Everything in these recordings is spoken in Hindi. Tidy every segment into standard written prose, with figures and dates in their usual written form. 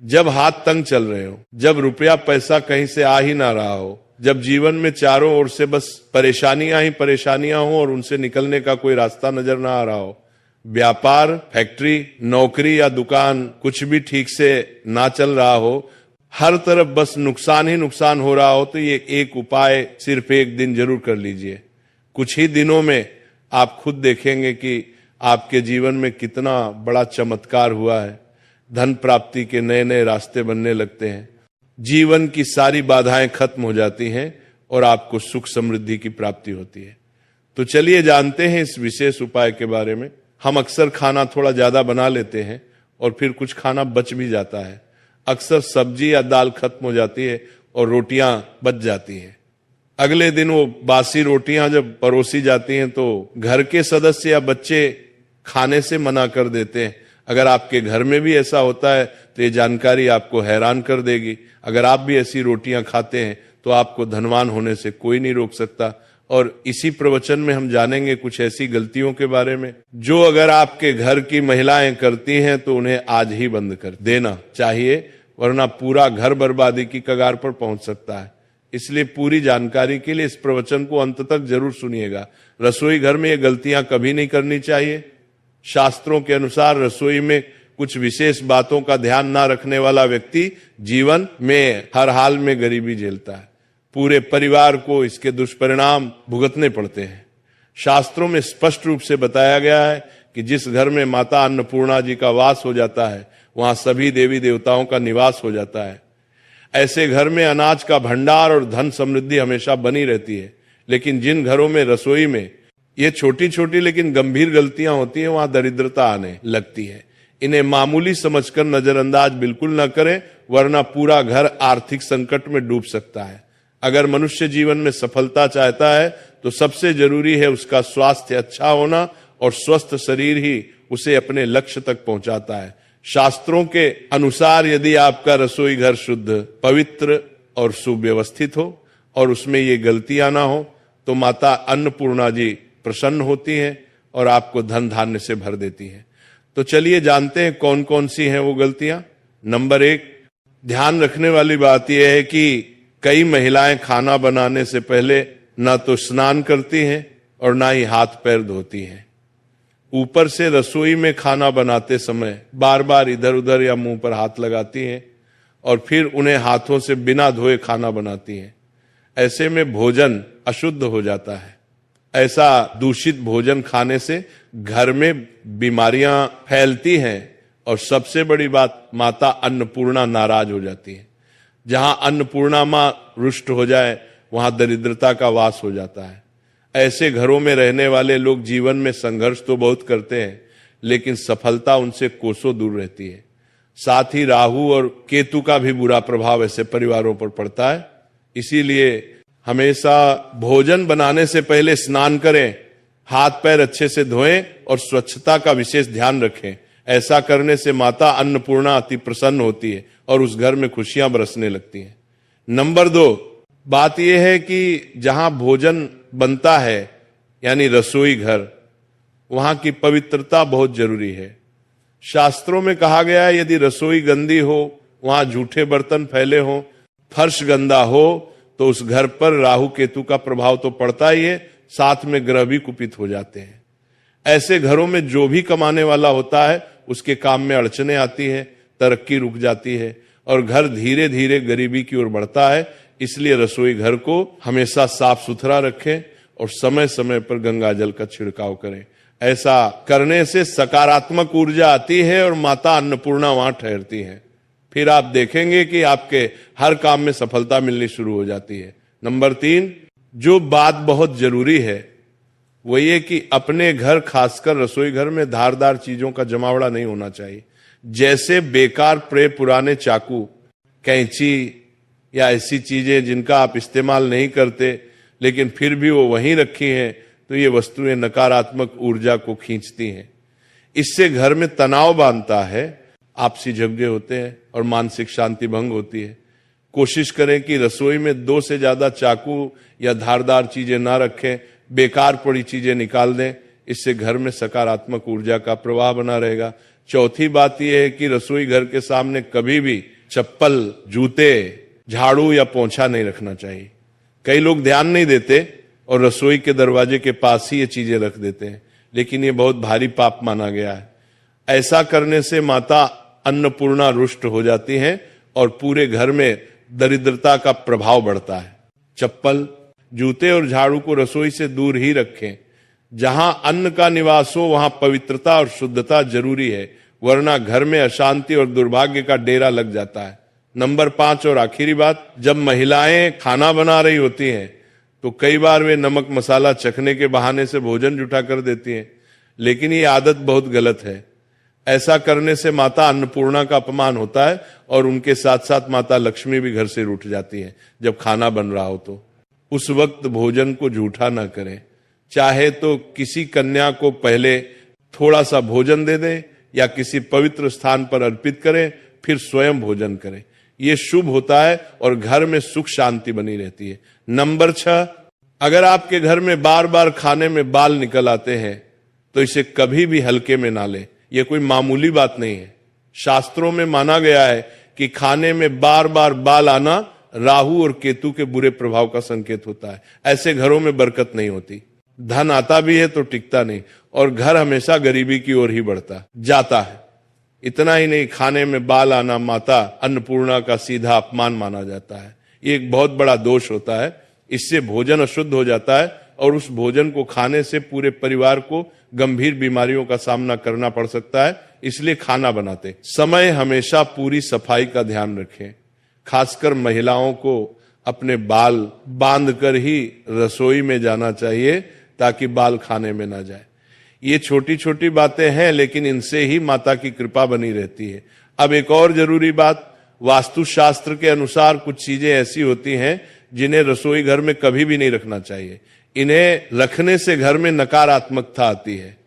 जब हाथ तंग चल रहे हो, जब रुपया पैसा कहीं से आ ही ना रहा हो, जब जीवन में चारों ओर से बस परेशानियां ही परेशानियां हो और उनसे निकलने का कोई रास्ता नजर ना आ रहा हो, व्यापार, फैक्ट्री, नौकरी या दुकान कुछ भी ठीक से ना चल रहा हो, हर तरफ बस नुकसान ही नुकसान हो रहा हो, तो ये एक उपाय सिर्फ एक दिन जरूर कर लीजिए। कुछ ही दिनों में आप खुद देखेंगे कि आपके जीवन में कितना बड़ा चमत्कार हुआ है। धन प्राप्ति के नए नए रास्ते बनने लगते हैं, जीवन की सारी बाधाएं खत्म हो जाती हैं और आपको सुख समृद्धि की प्राप्ति होती है। तो चलिए जानते हैं इस विशेष उपाय के बारे में। हम अक्सर खाना थोड़ा ज्यादा बना लेते हैं और फिर कुछ खाना बच भी जाता है। अक्सर सब्जी या दाल खत्म हो जाती है और रोटियां बच जाती हैं। अगले दिन वो बासी रोटियां जब परोसी जाती हैं तो घर के सदस्य या बच्चे खाने से मना कर देते हैं। अगर आपके घर में भी ऐसा होता है तो ये जानकारी आपको हैरान कर देगी। अगर आप भी ऐसी रोटियां खाते हैं तो आपको धनवान होने से कोई नहीं रोक सकता। और इसी प्रवचन में हम जानेंगे कुछ ऐसी गलतियों के बारे में जो अगर आपके घर की महिलाएं करती हैं तो उन्हें आज ही बंद कर देना चाहिए, वरना पूरा घर बर्बादी की कगार पर पहुंच सकता है। इसलिए पूरी जानकारी के लिए इस प्रवचन को अंत तक जरूर सुनिएगा। रसोई घर में ये गलतियां कभी नहीं करनी चाहिए। शास्त्रों के अनुसार रसोई में कुछ विशेष बातों का ध्यान ना रखने वाला व्यक्ति जीवन में हर हाल में गरीबी झेलता है। पूरे परिवार को इसके दुष्परिणाम भुगतने पड़ते हैं। शास्त्रों में स्पष्ट रूप से बताया गया है कि जिस घर में माता अन्नपूर्णा जी का वास हो जाता है वहां सभी देवी देवताओं का निवास हो जाता है। ऐसे घर में अनाज का भंडार और धन समृद्धि हमेशा बनी रहती है। लेकिन जिन घरों में रसोई में ये छोटी छोटी लेकिन गंभीर गलतियां होती हैं वहां दरिद्रता आने लगती है। इन्हें मामूली समझकर नजरअंदाज बिल्कुल न करें, वरना पूरा घर आर्थिक संकट में डूब सकता है। अगर मनुष्य जीवन में सफलता चाहता है तो सबसे जरूरी है उसका स्वास्थ्य अच्छा होना, और स्वस्थ शरीर ही उसे अपने लक्ष्य तक पहुंचाता है। शास्त्रों के अनुसार यदि आपका रसोई घर शुद्ध, पवित्र और सुव्यवस्थित हो और उसमें ये गलतियां ना हो तो माता अन्नपूर्णा जी प्रसन्न होती हैं और आपको धन धान्य से भर देती हैं। तो चलिए जानते हैं कौन कौन सी हैं वो गलतियां। नंबर 1, ध्यान रखने वाली बात यह है कि कई महिलाएं खाना बनाने से पहले ना तो स्नान करती हैं और ना ही हाथ पैर धोती हैं। ऊपर से रसोई में खाना बनाते समय बार बार इधर उधर या मुंह पर हाथ लगाती हैं और फिर उन्हें हाथों से बिना धोए खाना बनाती हैं। ऐसे में भोजन अशुद्ध हो जाता है। ऐसा दूषित भोजन खाने से घर में बीमारियां फैलती हैं और सबसे बड़ी बात, माता अन्नपूर्णा नाराज हो जाती है। जहां अन्नपूर्णा मां रुष्ट हो जाए वहां दरिद्रता का वास हो जाता है। ऐसे घरों में रहने वाले लोग जीवन में संघर्ष तो बहुत करते हैं लेकिन सफलता उनसे कोसों दूर रहती है। साथ ही राहु और केतु का भी बुरा प्रभाव ऐसे परिवारों पर पड़ता है। इसीलिए हमेशा भोजन बनाने से पहले स्नान करें, हाथ पैर अच्छे से धोएं और स्वच्छता का विशेष ध्यान रखें। ऐसा करने से माता अन्नपूर्णा अति प्रसन्न होती है और उस घर में खुशियां बरसने लगती हैं। नंबर 2, बात यह है कि जहां भोजन बनता है यानी रसोई घर, वहां की पवित्रता बहुत जरूरी है। शास्त्रों में कहा गया है यदि रसोई गंदी हो, वहां झूठे बर्तन फैले हों, फर्श गंदा हो तो उस घर पर राहु केतु का प्रभाव तो पड़ता ही है, साथ में ग्रह भी कुपित हो जाते हैं। ऐसे घरों में जो भी कमाने वाला होता है उसके काम में अड़चने आती है, तरक्की रुक जाती है और घर धीरे धीरे गरीबी की ओर बढ़ता है। इसलिए रसोई घर को हमेशा साफ सुथरा रखें और समय समय पर गंगा जल का छिड़काव करें। ऐसा करने से सकारात्मक ऊर्जा आती है और माता अन्नपूर्णा वहां ठहरती है। फिर आप देखेंगे कि आपके हर काम में सफलता मिलनी शुरू हो जाती है। नंबर 3, जो बात बहुत जरूरी है वो ये कि अपने घर, खासकर रसोई घर में धारदार चीजों का जमावड़ा नहीं होना चाहिए। जैसे बेकार पड़े पुराने चाकू, कैंची या ऐसी चीजें जिनका आप इस्तेमाल नहीं करते लेकिन फिर भी वो वहीं रखी हैं, तो ये वस्तुएं नकारात्मक ऊर्जा को खींचती हैं। इससे घर में तनाव बांधता है, आपसी झगड़े होते हैं और मानसिक शांति भंग होती है। कोशिश करें कि रसोई में 2 से ज्यादा चाकू या धारदार चीजें ना रखें, बेकार पड़ी चीजें निकाल दें। इससे घर में सकारात्मक ऊर्जा का प्रवाह बना रहेगा। चौथी बात यह है कि रसोई घर के सामने कभी भी चप्पल, जूते, झाड़ू या पोंछा नहीं रखना चाहिए। कई लोग ध्यान नहीं देते और रसोई के दरवाजे के पास ही ये चीजें रख देते हैं, लेकिन ये बहुत भारी पाप माना गया है। ऐसा करने से माता अन्नपूर्णा रुष्ट हो जाती हैं और पूरे घर में दरिद्रता का प्रभाव बढ़ता है। चप्पल, जूते और झाड़ू को रसोई से दूर ही रखें। जहां अन्न का निवास हो वहां पवित्रता और शुद्धता जरूरी है, वरना घर में अशांति और दुर्भाग्य का डेरा लग जाता है। नंबर 5 और आखिरी बात, जब महिलाएं खाना बना रही होती हैं तो कई बार वे नमक मसाला चखने के बहाने से भोजन जुटा कर देती हैं, लेकिन ये आदत बहुत गलत है। ऐसा करने से माता अन्नपूर्णा का अपमान होता है और उनके साथ साथ माता लक्ष्मी भी घर से रूठ जाती है। जब खाना बन रहा हो तो उस वक्त भोजन को जूठा ना करें। चाहे तो किसी कन्या को पहले थोड़ा सा भोजन दे दें या किसी पवित्र स्थान पर अर्पित करें, फिर स्वयं भोजन करें। ये शुभ होता है और घर में सुख शांति बनी रहती है। नंबर 6, अगर आपके घर में बार बार खाने में बाल निकल आते हैं तो इसे कभी भी हल्के में ना लें। यह कोई मामूली बात नहीं है। शास्त्रों में माना गया है कि खाने में बार बार बाल आना राहु और केतु के बुरे प्रभाव का संकेत होता है। ऐसे घरों में बरकत नहीं होती, धन आता भी है तो टिकता नहीं और घर हमेशा गरीबी की ओर ही बढ़ता जाता है। इतना ही नहीं, खाने में बाल आना माता अन्नपूर्णा का सीधा अपमान माना जाता है। ये एक बहुत बड़ा दोष होता है। इससे भोजन अशुद्ध हो जाता है और उस भोजन को खाने से पूरे परिवार को गंभीर बीमारियों का सामना करना पड़ सकता है। इसलिए खाना बनाते समय हमेशा पूरी सफाई का ध्यान रखें। खासकर महिलाओं को अपने बाल बांधकर ही रसोई में जाना चाहिए ताकि बाल खाने में ना जाए। ये छोटी छोटी बातें हैं, लेकिन इनसे ही माता की कृपा बनी रहती है। अब एक और जरूरी बात, वास्तुशास्त्र के अनुसार कुछ चीजें ऐसी होती हैं जिन्हें रसोई घर में कभी भी नहीं रखना चाहिए। इन्हें रखने से घर में नकारात्मकता आती है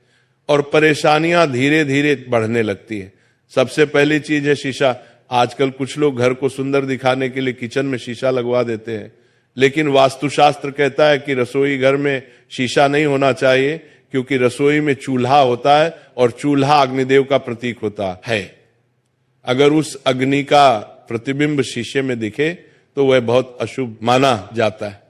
और परेशानियां धीरे धीरे बढ़ने लगती है। सबसे पहली चीज है शीशा। आजकल कुछ लोग घर को सुंदर दिखाने के लिए किचन में शीशा लगवा देते हैं, लेकिन वास्तुशास्त्र कहता है कि रसोई घर में शीशा नहीं होना चाहिए, क्योंकि रसोई में चूल्हा होता है और चूल्हा अग्निदेव का प्रतीक होता है। अगर उस अग्नि का प्रतिबिंब शीशे में दिखे तो वह बहुत अशुभ माना जाता है।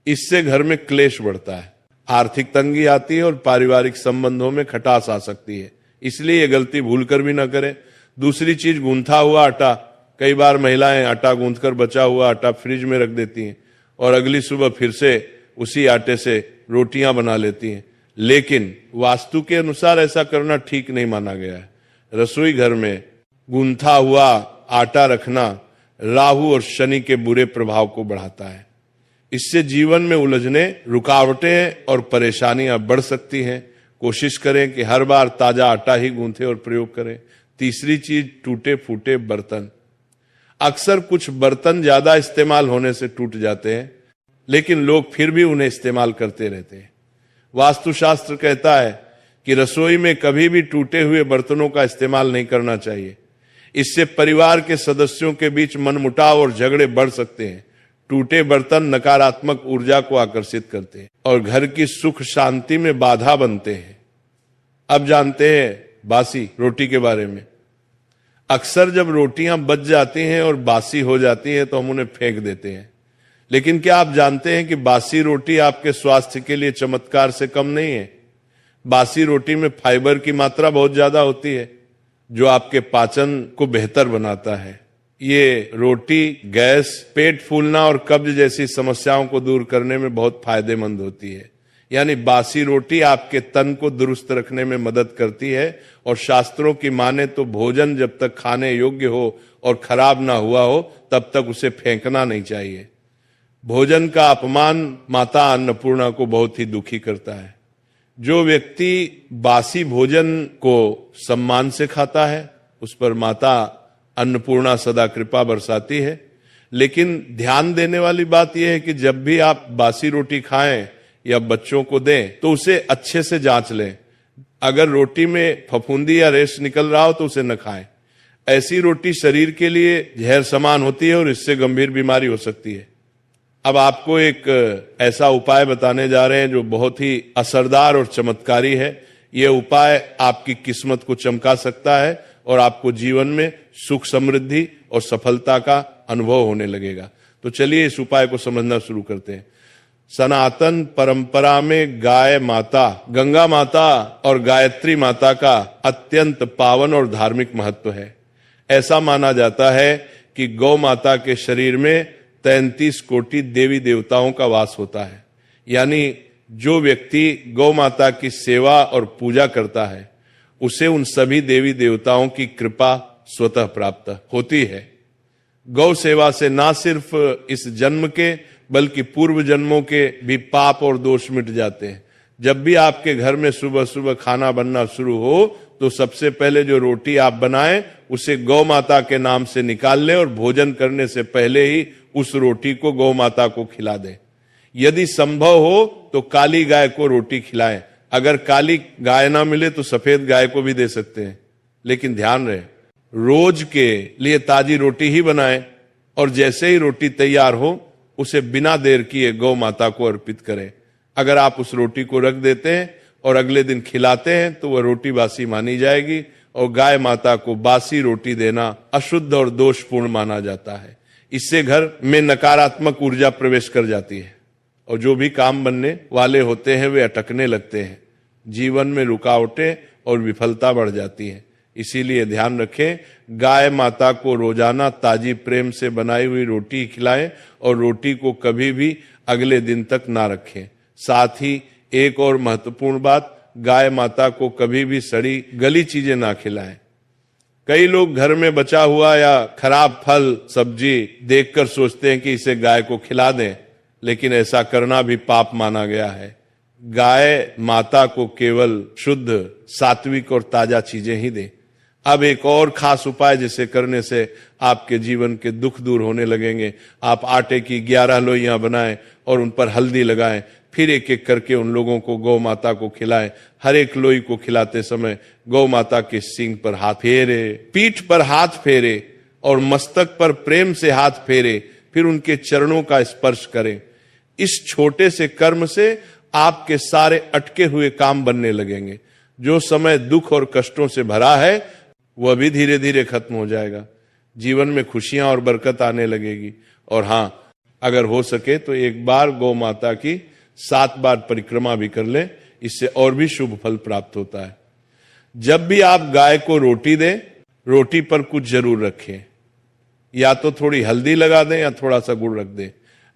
इससे घर में क्लेश बढ़ता है, आर्थिक तंगी आती है और पारिवारिक संबंधों में खटास आ सकती है। इसलिए ये गलती भूल कर भी ना करें। दूसरी चीज, गूंथा हुआ आटा। कई बार महिलाएं आटा गूंथकर बचा हुआ आटा फ्रिज में रख देती हैं और अगली सुबह फिर से उसी आटे से रोटियां बना लेती हैं, लेकिन वास्तु के अनुसार ऐसा करना ठीक नहीं माना गया है। रसोई घर में गूंथा हुआ आटा रखना राहु और शनि के बुरे प्रभाव को बढ़ाता है। इससे जीवन में उलझने, रुकावटें और परेशानियां बढ़ सकती हैं। कोशिश करें कि हर बार ताजा आटा ही गूंथे और प्रयोग करें। तीसरी चीज, टूटे फूटे बर्तन। अक्सर कुछ बर्तन ज्यादा इस्तेमाल होने से टूट जाते हैं, लेकिन लोग फिर भी उन्हें इस्तेमाल करते रहते हैं। वास्तुशास्त्र कहता है कि रसोई में कभी भी टूटे हुए बर्तनों का इस्तेमाल नहीं करना चाहिए। इससे परिवार के सदस्यों के बीच मनमुटाव और झगड़े बढ़ सकते हैं। टूटे बर्तन नकारात्मक ऊर्जा को आकर्षित करते हैं और घर की सुख शांति में बाधा बनते हैं। अब जानते हैं बासी रोटी के बारे में। अक्सर जब रोटियां बच जाती हैं और बासी हो जाती हैं तो हम उन्हें फेंक देते हैं, लेकिन क्या आप जानते हैं कि बासी रोटी आपके स्वास्थ्य के लिए चमत्कार से कम नहीं है। बासी रोटी में फाइबर की मात्रा बहुत ज्यादा होती है, जो आपके पाचन को बेहतर बनाता है। ये रोटी गैस, पेट फूलना और कब्ज जैसी समस्याओं को दूर करने में बहुत फायदेमंद होती है। यानी बासी रोटी आपके तन को दुरुस्त रखने में मदद करती है और शास्त्रों की माने तो भोजन जब तक खाने योग्य हो और खराब ना हुआ हो तब तक उसे फेंकना नहीं चाहिए। भोजन का अपमान माता अन्नपूर्णा को बहुत ही दुखी करता है। जो व्यक्ति बासी भोजन को सम्मान से खाता है उस पर माता अन्नपूर्णा सदा कृपा बरसाती है। लेकिन ध्यान देने वाली बात यह है कि जब भी आप बासी रोटी खाएं या बच्चों को दें तो उसे अच्छे से जांच लें। अगर रोटी में फफूंदी या रेश निकल रहा हो तो उसे न खाएं। ऐसी रोटी शरीर के लिए जहर समान होती है और इससे गंभीर बीमारी हो सकती है। अब आपको एक ऐसा उपाय बताने जा रहे हैं जो बहुत ही असरदार और चमत्कारी है। यह उपाय आपकी किस्मत को चमका सकता है और आपको जीवन में सुख समृद्धि और सफलता का अनुभव होने लगेगा। तो चलिए इस उपाय को समझना शुरू करते हैं। सनातन परंपरा में गाय माता, गंगा माता और गायत्री माता का अत्यंत पावन और धार्मिक महत्व है। ऐसा माना जाता है कि गौ माता के शरीर में 33 कोटि देवी देवताओं का वास होता है। यानी जो व्यक्ति गौ माता की सेवा और पूजा करता है उसे उन सभी देवी देवताओं की कृपा स्वतः प्राप्त होती है। गौ सेवा से ना सिर्फ इस जन्म के बल्कि पूर्व जन्मों के भी पाप और दोष मिट जाते हैं। जब भी आपके घर में सुबह सुबह खाना बनना शुरू हो तो सबसे पहले जो रोटी आप बनाएं उसे गौ माता के नाम से निकाल लें और भोजन करने से पहले ही उस रोटी को गौ माता को खिला दें। यदि संभव हो तो काली गाय को रोटी खिलाएं। अगर काली गाय ना मिले तो सफेद गाय को भी दे सकते हैं, लेकिन ध्यान रहे रोज के लिए ताजी रोटी ही बनाएं और जैसे ही रोटी तैयार हो उसे बिना देर किए गौ माता को अर्पित करें। अगर आप उस रोटी को रख देते हैं और अगले दिन खिलाते हैं तो वह रोटी बासी मानी जाएगी और गाय माता को बासी रोटी देना अशुद्ध और दोषपूर्ण माना जाता है। इससे घर में नकारात्मक ऊर्जा प्रवेश कर जाती है और जो भी काम बनने वाले होते हैं वे अटकने लगते हैं। जीवन में रुकावटें और विफलता बढ़ जाती है। इसीलिए ध्यान रखें, गाय माता को रोजाना ताजी प्रेम से बनाई हुई रोटी खिलाएं और रोटी को कभी भी अगले दिन तक ना रखें। साथ ही एक और महत्वपूर्ण बात, गाय माता को कभी भी सड़ी गली चीजें ना खिलाएं। कई लोग घर में बचा हुआ या खराब फल सब्जी देखकर सोचते हैं कि इसे गाय को खिला दें, लेकिन ऐसा करना भी पाप माना गया है। गाय माता को केवल शुद्ध, सात्विक और ताजा चीजें ही दें। अब एक और खास उपाय जिसे करने से आपके जीवन के दुख दूर होने लगेंगे। आप आटे की 11 लोइयां बनाएं और उन पर हल्दी लगाएं, फिर एक एक करके उन लोगों को गौ माता को खिलाएं। हर एक लोई को खिलाते समय गौ माता के सींग पर हाथ फेरे, पीठ पर हाथ फेरे और मस्तक पर प्रेम से हाथ फेरे, फिर उनके चरणों का स्पर्श करें। इस छोटे से कर्म से आपके सारे अटके हुए काम बनने लगेंगे। जो समय दुख और कष्टों से भरा है वह भी धीरे धीरे खत्म हो जाएगा। जीवन में खुशियां और बरकत आने लगेगी। और हाँ, अगर हो सके तो एक बार गौ माता की 7 बार परिक्रमा भी कर लें, इससे और भी शुभ फल प्राप्त होता है। जब भी आप गाय को रोटी दें, रोटी पर कुछ जरूर रखें। या तो थोड़ी हल्दी लगा दें या थोड़ा सा गुड़ रख दें।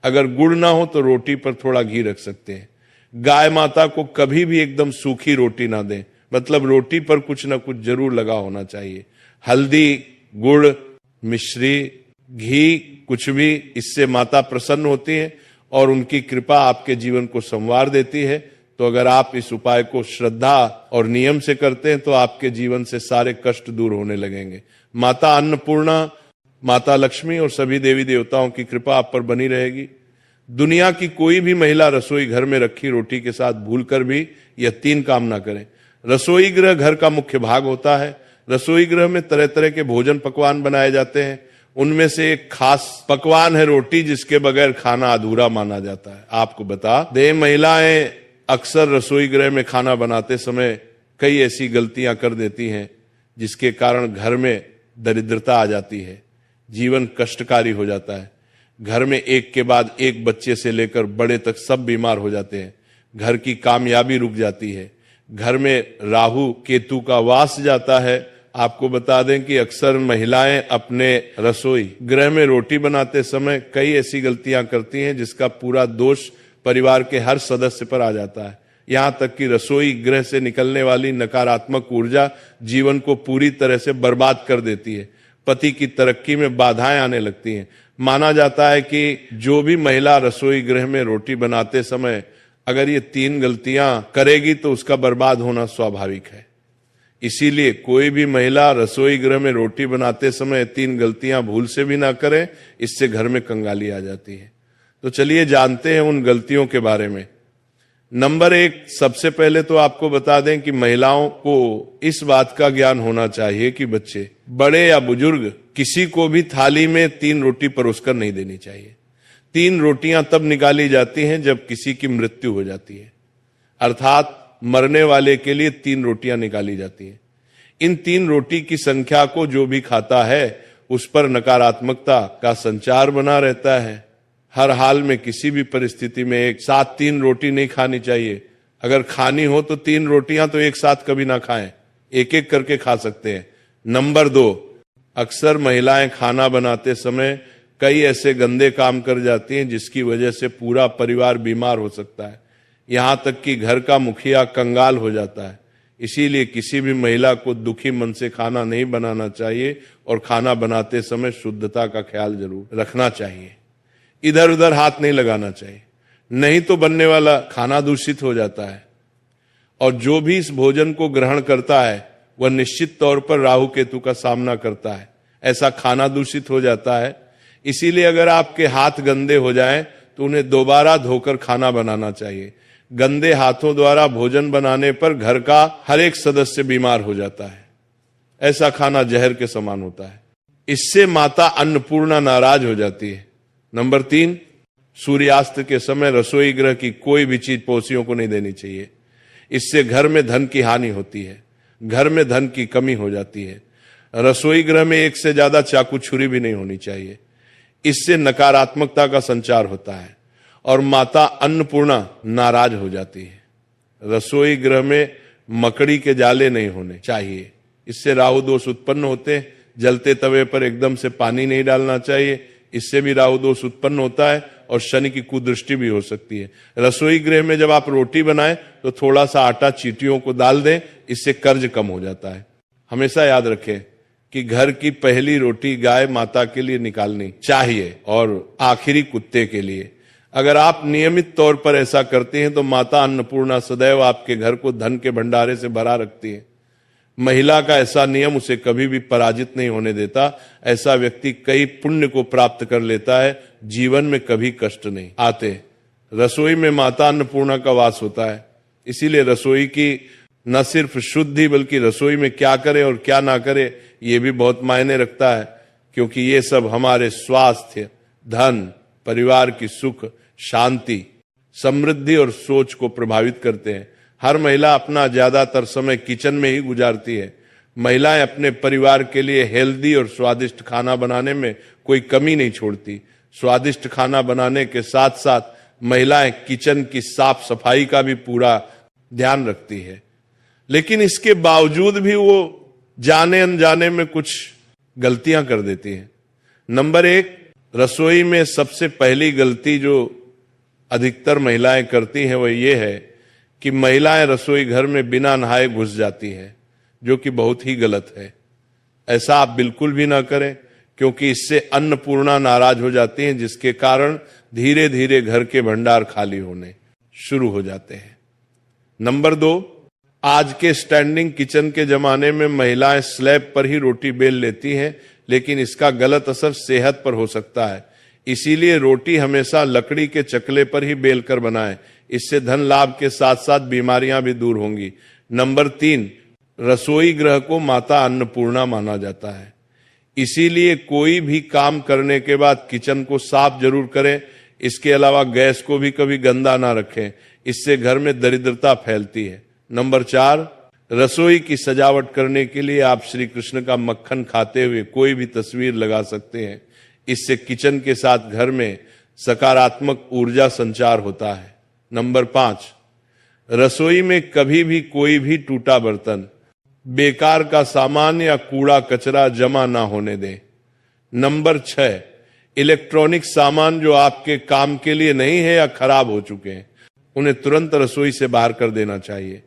अगर गुड़ ना हो तो रोटी पर थोड़ा घी रख सकते हैं। गाय माता को कभी भी एकदम सूखी रोटी ना दें, मतलब रोटी पर कुछ ना कुछ जरूर लगा होना चाहिए। हल्दी, गुड़, मिश्री, घी, कुछ भी, इससे माता प्रसन्न होती है और उनकी कृपा आपके जीवन को संवार देती है। तो अगर आप इस उपाय को श्रद्धा और नियम से करते हैं तो आपके जीवन से सारे कष्ट दूर होने लगेंगे। माता अन्नपूर्णा, माता लक्ष्मी और सभी देवी देवताओं की कृपा आप पर बनी रहेगी। दुनिया की कोई भी महिला रसोई घर में रखी रोटी के साथ भूलकर भी यह 3 काम ना करें। रसोई गृह घर का मुख्य भाग होता है। रसोई गृह में तरह तरह के भोजन पकवान बनाए जाते हैं। उनमें से एक खास पकवान है रोटी, जिसके बगैर खाना अधूरा माना जाता है। आपको बता दें, महिलाएं अक्सर रसोई गृह में खाना बनाते समय कई ऐसी गलतियां कर देती हैं जिसके कारण घर में दरिद्रता आ जाती है, जीवन कष्टकारी हो जाता है। घर में एक के बाद एक बच्चे से लेकर बड़े तक सब बीमार हो जाते हैं। घर की कामयाबी रुक जाती है। घर में राहु केतु का वास जाता है। आपको बता दें कि अक्सर महिलाएं अपने रसोई गृह में रोटी बनाते समय कई ऐसी गलतियां करती हैं जिसका पूरा दोष परिवार के हर सदस्य पर आ जाता है। यहां तक कि रसोई गृह से निकलने वाली नकारात्मक ऊर्जा जीवन को पूरी तरह से बर्बाद कर देती है। पति की तरक्की में बाधाएं आने लगती हैं। माना जाता है कि जो भी महिला रसोई गृह में रोटी बनाते समय अगर ये 3 गलतियां करेगी तो उसका बर्बाद होना स्वाभाविक है। इसीलिए कोई भी महिला रसोई गृह में रोटी बनाते समय 3 गलतियां भूल से भी ना करे, इससे घर में कंगाली आ जाती है। तो चलिए जानते हैं उन गलतियों के बारे में। नंबर 1, सबसे पहले तो आपको बता दें कि महिलाओं को इस बात का ज्ञान होना चाहिए कि बच्चे, बड़े या बुजुर्ग, किसी को भी थाली में 3 रोटी परोसकर नहीं देनी चाहिए। 3 रोटियां तब निकाली जाती हैं जब किसी की मृत्यु हो जाती है, अर्थात मरने वाले के लिए 3 रोटियां निकाली जाती हैं। इन 3 रोटी की संख्या को जो भी खाता है उस पर नकारात्मकता का संचार बना रहता है। हर हाल में किसी भी परिस्थिति में एक साथ 3 रोटी नहीं खानी चाहिए। अगर खानी हो तो 3 रोटियां तो एक साथ कभी ना खाएं, एक एक करके खा सकते हैं। नंबर 2, अक्सर महिलाएं खाना बनाते समय कई ऐसे गंदे काम कर जाती हैं जिसकी वजह से पूरा परिवार बीमार हो सकता है, यहां तक कि घर का मुखिया कंगाल हो जाता है। इसीलिए किसी भी महिला को दुखी मन से खाना नहीं बनाना चाहिए और खाना बनाते समय शुद्धता का ख्याल जरूर रखना चाहिए। इधर उधर हाथ नहीं लगाना चाहिए, नहीं तो बनने वाला खाना दूषित हो जाता है और जो भी इस भोजन को ग्रहण करता है वह निश्चित तौर पर राहु केतु का सामना करता है। ऐसा खाना दूषित हो जाता है। इसीलिए अगर आपके हाथ गंदे हो जाएं तो उन्हें दोबारा धोकर खाना बनाना चाहिए। गंदे हाथों द्वारा भोजन बनाने पर घर का हर एक सदस्य बीमार हो जाता है। ऐसा खाना जहर के समान होता है। इससे माता अन्नपूर्णा नाराज हो जाती है। नंबर 3, सूर्यास्त के समय रसोई गृह की कोई भी चीज पड़ोसियों को नहीं देनी चाहिए। इससे घर में धन की हानि होती है, घर में धन की कमी हो जाती है। रसोई गृह में एक से ज्यादा चाकू छुरी भी नहीं होनी चाहिए। इससे नकारात्मकता का संचार होता है और माता अन्नपूर्णा नाराज हो जाती है। रसोई गृह में मकड़ी के जाले नहीं होने चाहिए, इससे राहु दोष उत्पन्न होते हैं। जलते तवे पर एकदम से पानी नहीं डालना चाहिए, इससे भी राहु दोष उत्पन्न होता है और शनि की कुदृष्टि भी हो सकती है। रसोई गृह में जब आप रोटी बनाएं तो थोड़ा सा आटा चींटियों को डाल दें, इससे कर्ज कम हो जाता है। हमेशा याद रखें कि घर की पहली रोटी गाय माता के लिए निकालनी चाहिए और आखिरी कुत्ते के लिए। अगर आप नियमित तौर पर ऐसा करते हैं तो माता अन्नपूर्णा सदैव आपके घर को धन के भंडारे से भरा रखती है। महिला का ऐसा नियम उसे कभी भी पराजित नहीं होने देता। ऐसा व्यक्ति कई पुण्य को प्राप्त कर लेता है, जीवन में कभी कष्ट नहीं आते। रसोई में माता अन्नपूर्णा का वास होता है, इसीलिए रसोई की न सिर्फ शुद्धि बल्कि रसोई में क्या करे और क्या ना करे ये भी बहुत मायने रखता है, क्योंकि ये सब हमारे स्वास्थ्य, धन, परिवार की सुख, शांति, समृद्धि और सोच को प्रभावित करते हैं। हर महिला अपना ज्यादातर समय किचन में ही गुजारती है। महिलाएं अपने परिवार के लिए हेल्दी और स्वादिष्ट खाना बनाने में कोई कमी नहीं छोड़ती। स्वादिष्ट खाना बनाने के साथ साथ महिलाएं किचन की साफ सफाई का भी पूरा ध्यान रखती है, लेकिन इसके बावजूद भी वो जाने अनजाने में कुछ गलतियां कर देती हैं। नंबर 1, रसोई में सबसे पहली गलती जो अधिकतर महिलाएं करती हैं वह ये है कि महिलाएं रसोई घर में बिना नहाए घुस जाती हैं, जो कि बहुत ही गलत है। ऐसा आप बिल्कुल भी ना करें, क्योंकि इससे अन्नपूर्णा नाराज हो जाती हैं, जिसके कारण धीरे धीरे घर के भंडार खाली होने शुरू हो जाते हैं। नंबर 2, आज के स्टैंडिंग किचन के जमाने में महिलाएं स्लैब पर ही रोटी बेल लेती हैं, लेकिन इसका गलत असर सेहत पर हो सकता है। इसीलिए रोटी हमेशा लकड़ी के चकले पर ही बेल कर बनाएं, इससे धन लाभ के साथ साथ बीमारियां भी दूर होंगी। नंबर 3, रसोई गृह को माता अन्नपूर्णा माना जाता है, इसीलिए कोई भी काम करने के बाद किचन को साफ जरूर करें। इसके अलावा गैस को भी कभी गंदा ना रखें, इससे घर में दरिद्रता फैलती है। नंबर 4, रसोई की सजावट करने के लिए आप श्री कृष्ण का मक्खन खाते हुए कोई भी तस्वीर लगा सकते हैं। इससे किचन के साथ घर में सकारात्मक ऊर्जा संचार होता है। नंबर 5, रसोई में कभी भी कोई भी टूटा बर्तन, बेकार का सामान या कूड़ा कचरा जमा ना होने दें। नंबर 6, इलेक्ट्रॉनिक सामान जो आपके काम के लिए नहीं है या खराब हो चुके हैं, उन्हें तुरंत रसोई से बाहर कर देना चाहिए।